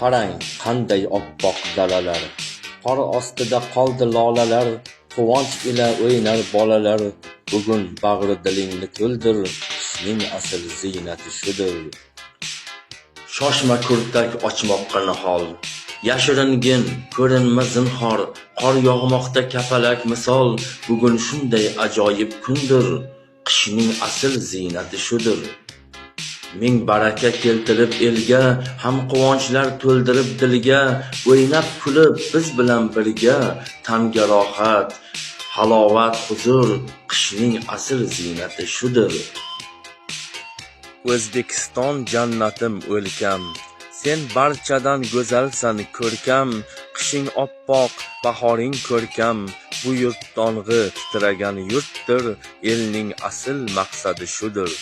Qarang, qanday oppoq dalalar, qor ostida qoldi lolalar, quvonch ila o'ynar bolalar. Bugun bag'ri dilingni to'ldir, qishning asl ziynati shudir. Shoshma kurtak ochmoqqa nihol, yashiringin, ko'rinma zinhor. Qor yog'moqda kapalak misol, bugun shunday ajoyib kundir, qishning asl ziynati shudir. Ming baraka keltirib elga, ham quvonchlar to'ldirib dilga, o'ynab kulib biz bilan birga, tanga rohat, halovat, huzur, qishning asl ziynati shudir. O'zbekiston jannatim o'lkam, sen barchadan go'zalsan ko'rkam, qishing oppoq, bahoring ko'rkam, bu yurt dong'i titragan yurtdir, elning asl maqsadi shudir.